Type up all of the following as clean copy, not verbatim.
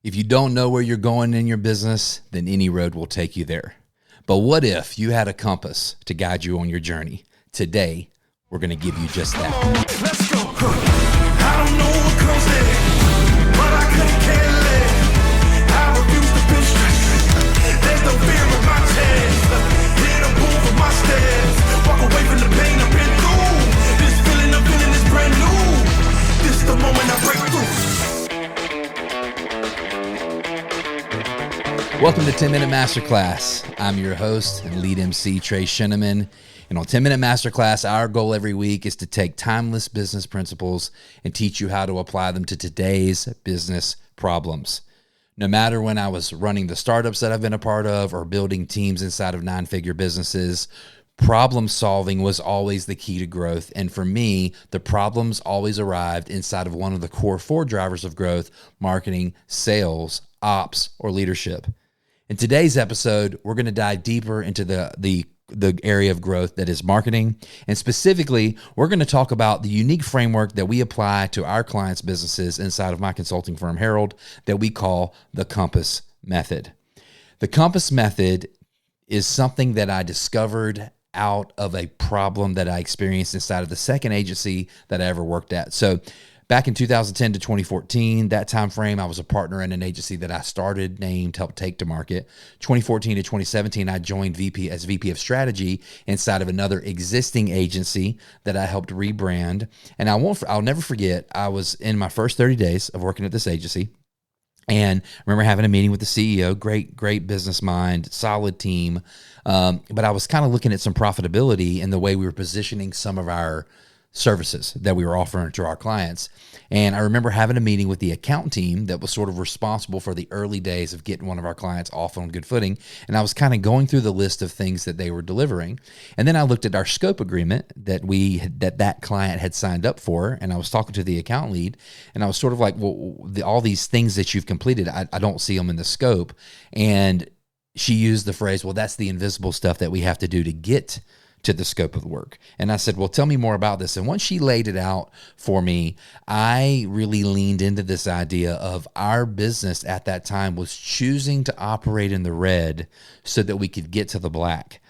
If you don't know where you're going in your business, then any road will take you there. But what if you had a compass to guide you on your journey? Today, we're going to give you just that. Let's go. I don't know what comes next, but I couldn't care less. I refuse to feel stressed. There's no fear in my chest. Hear the boom of my steps. Walk away from the pain I've been through. This feeling I'm feeling is brand new. This is the moment I break through. Welcome to 10-Minute Masterclass. I'm your host and lead MC, Trey Sheneman. And on 10-Minute Masterclass, our goal every week is to take timeless business principles and teach you how to apply them to today's business problems. No matter when I was running the startups that I've been a part of or building teams inside of nine-figure businesses, problem solving was always the key to growth. And for me, the problems always arrived inside of one of the core four drivers of growth: marketing, sales, ops, or leadership. In today's episode, we're going to dive deeper into the area of growth that is marketing. And specifically, we're going to talk about the unique framework that we apply to our clients' businesses inside of my consulting firm, Herald, that we call the Compass Method. The Compass Method is something that I discovered out of a problem that I experienced inside of the second agency that I ever worked at. So back in 2010 to 2014, that time frame, I was a partner in an agency that I started, named, helped take to market. 2014 to 2017, I joined as VP of strategy inside of another existing agency that I helped rebrand. And I'll never forget, I was in my first 30 days of working at this agency. And I remember having a meeting with the CEO, great business mind, solid team. But I was kind of looking at some profitability in the way we were positioning some of our services that we were offering to our clients. And I remember having a meeting with the account team that was sort of responsible for the early days of getting one of our clients off on good footing. And I was kind of going through the list of things that they were delivering. And then I looked at our scope agreement that client had signed up for. And I was talking to the account lead, and I was sort of like, well, all these things that you've completed, I don't see them in the scope. And she used the phrase, well, that's the invisible stuff that we have to do to get to the scope of the work. And I said, well, tell me more about this. And once she laid it out for me, I really leaned into this idea of our business at that time was choosing to operate in the red so that we could get to the black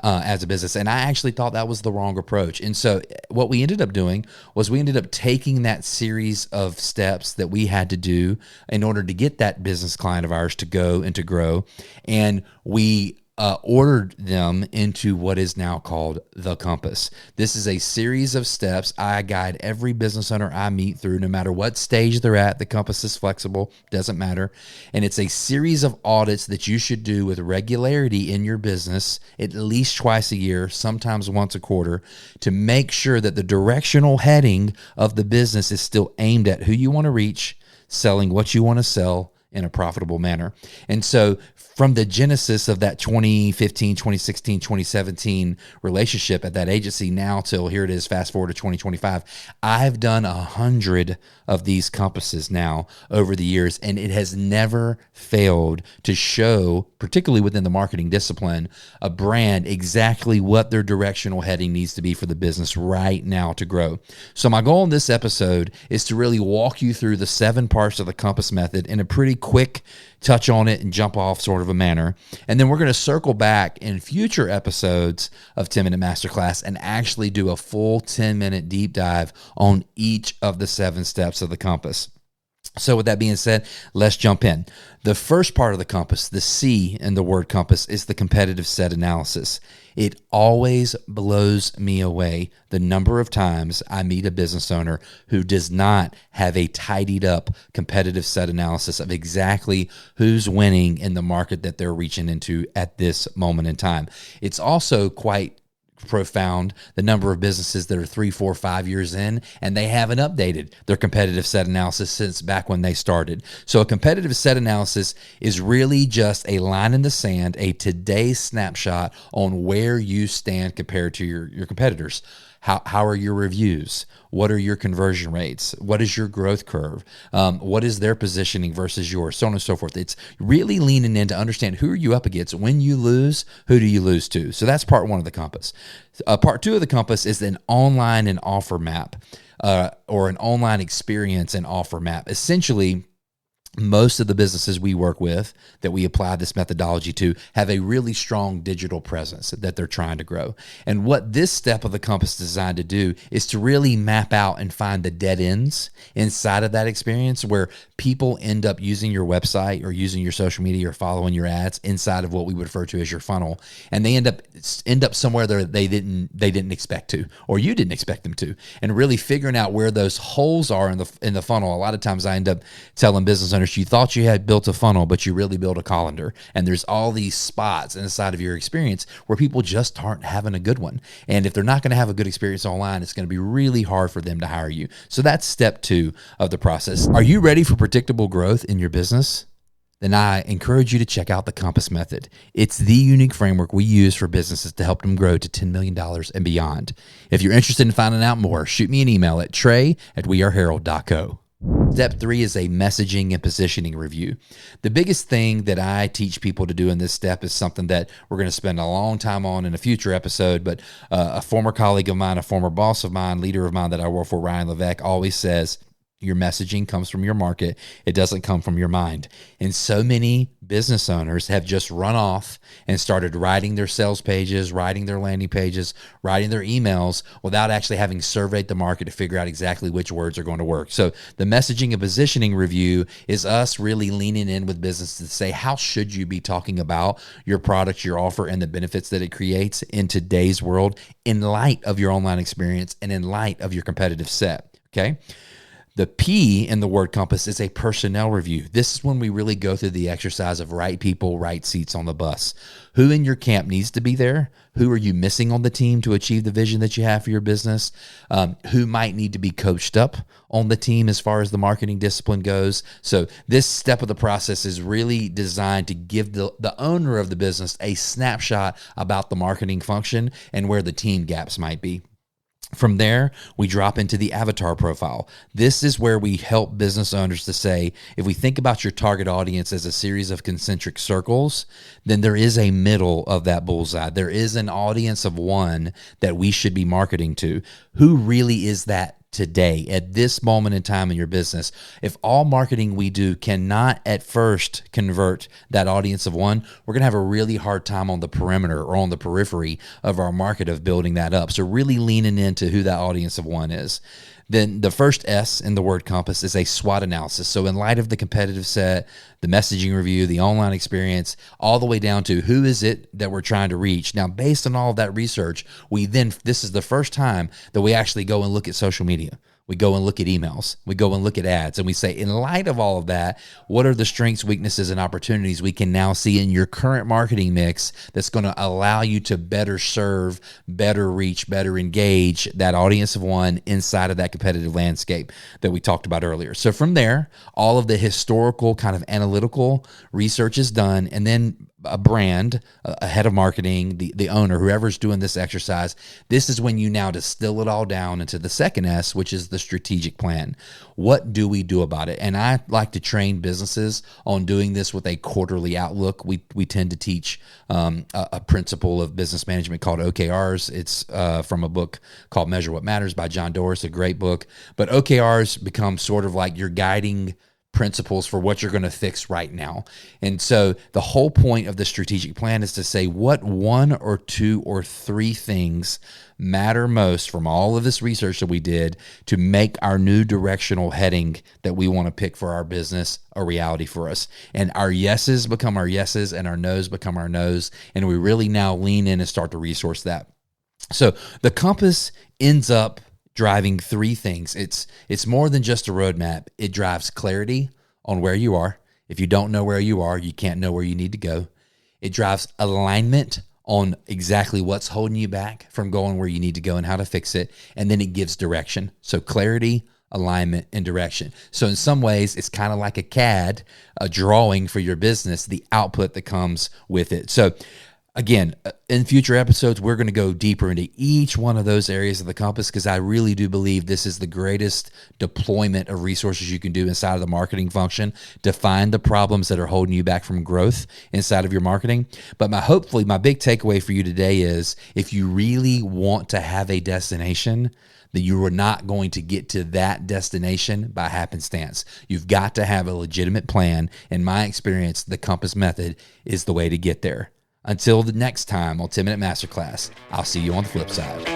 as a business. And I actually thought that was the wrong approach. And so what we ended up doing was we ended up taking that series of steps that we had to do in order to get that business client of ours to go and to grow. And we ordered them into what is now called the Compass. This is a series of steps I guide every business owner I meet through, no matter what stage they're at. The Compass is flexible, doesn't matter. And it's a series of audits that you should do with regularity in your business, at least twice a year, sometimes once a quarter, to make sure that the directional heading of the business is still aimed at who you want to reach, selling what you want to sell in a profitable manner. And so from the genesis of that 2015, 2016, 2017 relationship at that agency now till here it is, fast forward to 2025, I've done 100 of these compasses now over the years, and it has never failed to show, particularly within the marketing discipline, a brand exactly what their directional heading needs to be for the business right now to grow. So my goal in this episode is to really walk you through the 7 parts of the Compass Method in a pretty quick touch on it and jump off sort of a manner. And then we're going to circle back in future episodes of 10-Minute Masterclass and actually do a full 10-minute deep dive on each of the 7 steps of the compass. So with that being said, let's jump in. The first part of the compass, the C in the word compass, is the competitive set analysis. It always blows me away the number of times I meet a business owner who does not have a tidied up competitive set analysis of exactly who's winning in the market that they're reaching into at this moment in time. It's also quite profound the number of businesses that are 3, 4, 5 years in and they haven't updated their competitive set analysis since back when they started. So a competitive set analysis is really just a line in the sand, a today snapshot on where you stand compared to your competitors. How are your reviews? What are your conversion rates? What is your growth curve? What is their positioning versus yours? So on and so forth. It's really leaning in to understand who are you up against. When you lose, who do you lose to? So that's part one of the compass. Part two of the compass is an online and offer map or an online experience and offer map. Essentially, most of the businesses we work with that we apply this methodology to have a really strong digital presence that they're trying to grow. And what this step of the compass is designed to do is to really map out and find the dead ends inside of that experience where people end up using your website or using your social media or following your ads inside of what we would refer to as your funnel. And they end up somewhere that they didn't expect to, or you didn't expect them to, and really figuring out where those holes are in the funnel. A lot of times I end up telling business owners, you thought you had built a funnel, but you really built a colander. And there's all these spots inside of your experience where people just aren't having a good one. And if they're not going to have a good experience online, it's going to be really hard for them to hire you. So that's step 2 of the process. Are you ready for predictable growth in your business? Then I encourage you to check out the Compass Method. It's the unique framework we use for businesses to help them grow to $10 million and beyond. If you're interested in finding out more, shoot me an email at trey@weareherald.co. Step 3 is a messaging and positioning review. The biggest thing that I teach people to do in this step is something that we're going to spend a long time on in a future episode, but a former colleague of mine, a former boss of mine, leader of mine that I work for, Ryan Levesque, always says, your messaging comes from your market. It doesn't come from your mind. And so many business owners have just run off and started writing their sales pages, writing their landing pages, writing their emails without actually having surveyed the market to figure out exactly which words are going to work. So the messaging and positioning review is us really leaning in with business to say, how should you be talking about your product, your offer, and the benefits that it creates in today's world in light of your online experience and in light of your competitive set, okay? The P in the word compass is a personnel review. This is when we really go through the exercise of right people, right seats on the bus. Who in your camp needs to be there? Who are you missing on the team to achieve the vision that you have for your business? Who might need to be coached up on the team as far as the marketing discipline goes? So this step of the process is really designed to give the owner of the business a snapshot about the marketing function and where the team gaps might be. From there, we drop into the avatar profile. This is where we help business owners to say, if we think about your target audience as a series of concentric circles, then there is a middle of that bullseye. There is an audience of one that we should be marketing to. Who really is that today, at this moment in time in your business? If all marketing we do cannot at first convert that audience of one, we're going to have a really hard time on the perimeter or on the periphery of our market of building that up. So really leaning into who that audience of one is. Then the first S in the word compass is a SWOT analysis. So in light of the competitive set, the messaging review, the online experience, all the way down to who is it that we're trying to reach. Now, based on all of that research, this is the first time that we actually go and look at social media. We go and look at emails. We go and look at ads. And we say, in light of all of that, what are the strengths, weaknesses, and opportunities we can now see in your current marketing mix that's going to allow you to better serve, better reach, better engage that audience of one inside of that competitive landscape that we talked about earlier. So from there, all of the historical kind of analytical research is done. And then a brand, a head of marketing, the owner, whoever's doing this exercise, this is when you now distill it all down into the second S, which is the strategic plan. What do we do about it? And I like to train businesses on doing this with a quarterly outlook. We tend to teach a principle of business management called OKRs. It's from a book called Measure What Matters by John Doris, a great book. But OKRs become sort of like your guiding principles for what you're going to fix right now. And so the whole point of the strategic plan is to say what 1 or 2 or 3 things matter most from all of this research that we did to make our new directional heading that we want to pick for our business a reality for us. And our yeses become our yeses and our nos become our nos. And we really now lean in and start to resource that. So the compass ends up driving 3 things. It's more than just a roadmap. It drives clarity on where you are. If you don't know where you are, you can't know where you need to go. It drives alignment on exactly what's holding you back from going where you need to go and how to fix it. And then it gives direction. So clarity, alignment, and direction. So in some ways, it's kind of like a CAD, a drawing for your business, the output that comes with it. So Again, in future episodes, we're going to go deeper into each one of those areas of the compass because I really do believe this is the greatest deployment of resources you can do inside of the marketing function to find the problems that are holding you back from growth inside of your marketing. But hopefully my big takeaway for you today is if you really want to have a destination, that you are not going to get to that destination by happenstance. You've got to have a legitimate plan. In my experience, the compass method is the way to get there. Until the next time on 10 Minute Masterclass, I'll see you on the flip side.